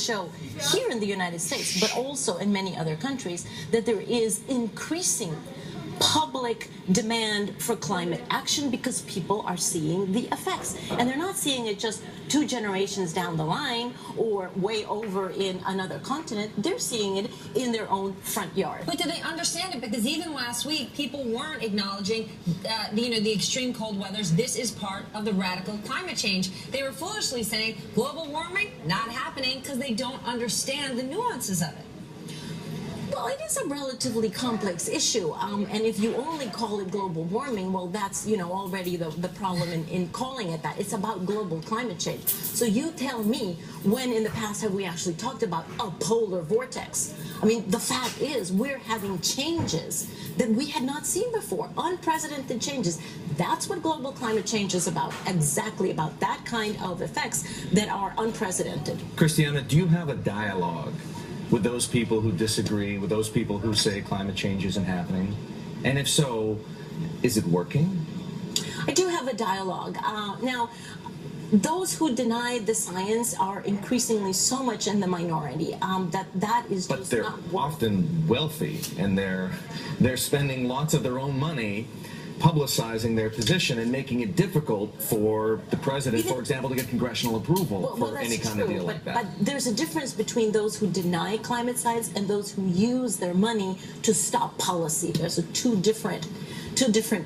show here in the United States, but also in many other countries, that there is increasing public demand for climate action because people are seeing the effects. And they're not seeing it just 2 generations down the line or way over in another continent. They're seeing it in their own front yard. But do they understand it? Because even last week, people weren't acknowledging, the extreme cold weathers. This is part of the radical climate change. They were foolishly saying global warming not happening because they don't understand the nuances of it. Well, it is a relatively complex issue, and if you only call it global warming, well, that's, already the problem in calling it that. It's about global climate change. So you tell me, when in the past have we actually talked about a polar vortex? I mean, the fact is, we're having changes that we had not seen before, unprecedented changes. That's what global climate change is about, exactly about that kind of effects that are unprecedented. Christiana, do you have a dialogue with those people who disagree, with those people who say climate change isn't happening? And if so, is it working? I do have a dialogue. Now, those who deny the science are increasingly so much in the minority that is but just they're not often wealthy, and they're spending lots of their own money publicizing their position and making it difficult for the president, for example, to get congressional approval for any kind of deal like that. But there's a difference between those who deny climate science and those who use their money to stop policy. There's two different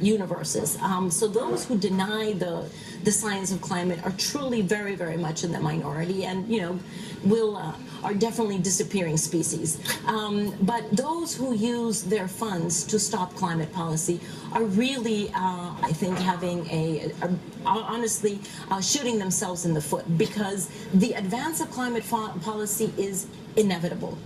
universes. So those who deny the science of climate are truly very, very much in the minority, and are definitely disappearing species. But those who use their funds to stop climate policy are really, I think, having honestly shooting themselves in the foot, because the advance of climate policy is inevitable.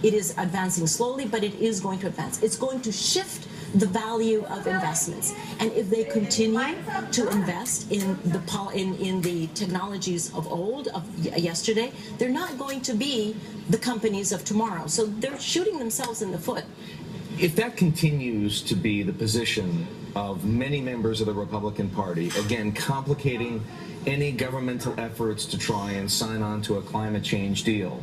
It is advancing slowly, but it is going to advance. It's going to shift the value of investments, and if they continue to invest in the technologies of old, of yesterday, they're not going to be the companies of tomorrow. So they're shooting themselves in the foot. If that continues to be the position of many members of the Republican Party, again, complicating any governmental efforts to try and sign on to a climate change deal,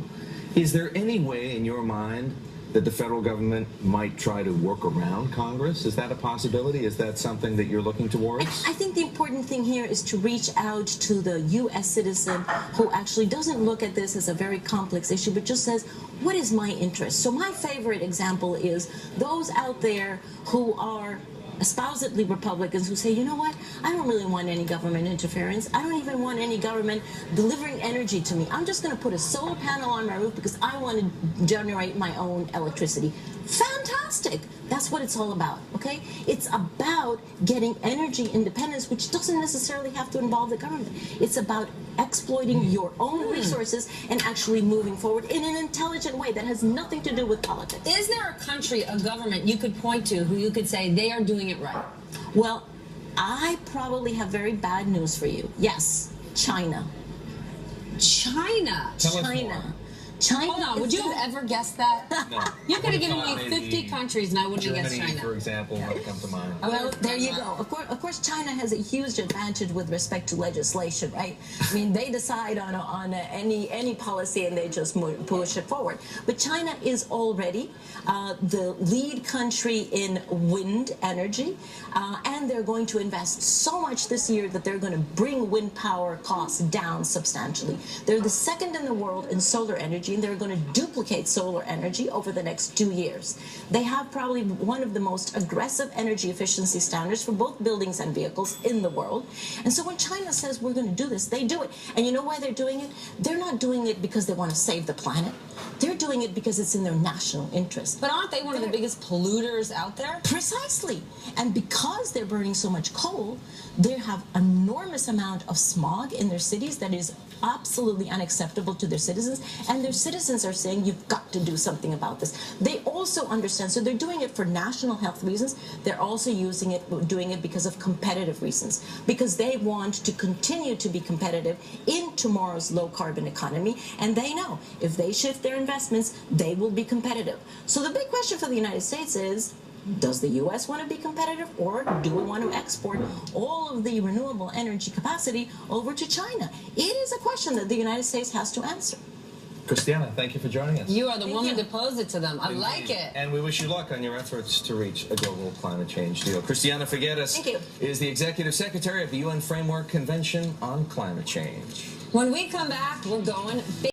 is there any way in your mind that the federal government might try to work around Congress? Is that a possibility? Is that something that you're looking towards? I think the important thing here is to reach out to the U.S. citizen who actually doesn't look at this as a very complex issue, but just says, what is my interest? So my favorite example is those out there who are espousedly Republicans who say, you know what, I don't really want any government interference. I don't even want any government delivering energy to me. I'm just going to put a solar panel on my roof because I want to generate my own electricity. Fantastic. That's what it's all about, okay? It's about getting energy independence, which doesn't necessarily have to involve the government. It's about exploiting your own resources and actually moving forward in an intelligent way that has nothing to do with politics. Is there a country, a government you could point to who you could say they are doing it right? Well, I probably have very bad news for you. Yes, China. China? Tell us China. more. China. Hold on, would you have ever guessed that? No. You could have given me 50 countries and I wouldn't have guessed Germany, China. for example, might come to mind. Well, there you go. Of course, China has a huge advantage with respect to legislation, right? I mean, they decide on any policy and they just push it forward. But China is already the lead country in wind energy, and they're going to invest so much this year that they're going to bring wind power costs down substantially. They're the second in the world in solar energy, and they're going to duplicate solar energy over the next 2 years. They have probably one of the most aggressive energy efficiency standards for both buildings and vehicles in the world. And so when China says we're going to do this, they do it. And you know why they're doing it? They're not doing it because they want to save the planet. They're doing it because it's in their national interest. But aren't they one of the biggest polluters out there? Precisely. And because they're burning so much coal, they have enormous amount of smog in their cities that is absolutely unacceptable to their citizens. And their citizens are saying, you've got to do something about this. They also understand, so they're doing it for national health reasons. They're also doing it because of competitive reasons, because they want to continue to be competitive in tomorrow's low carbon economy. And they know if they shift their investments, they will be competitive. So the big question for the United States is, does the U.S. want to be competitive, or do we want to export all of the renewable energy capacity over to China? It is a question that the United States has to answer. Christiana, thank you for joining us. You are the Thank woman you. to pose it to them. I like it. And we wish you luck on your efforts to reach a global climate change deal. Christiana Figueres Thank you. is the Executive Secretary of the UN Framework Convention on Climate Change. When we come back, we're going big.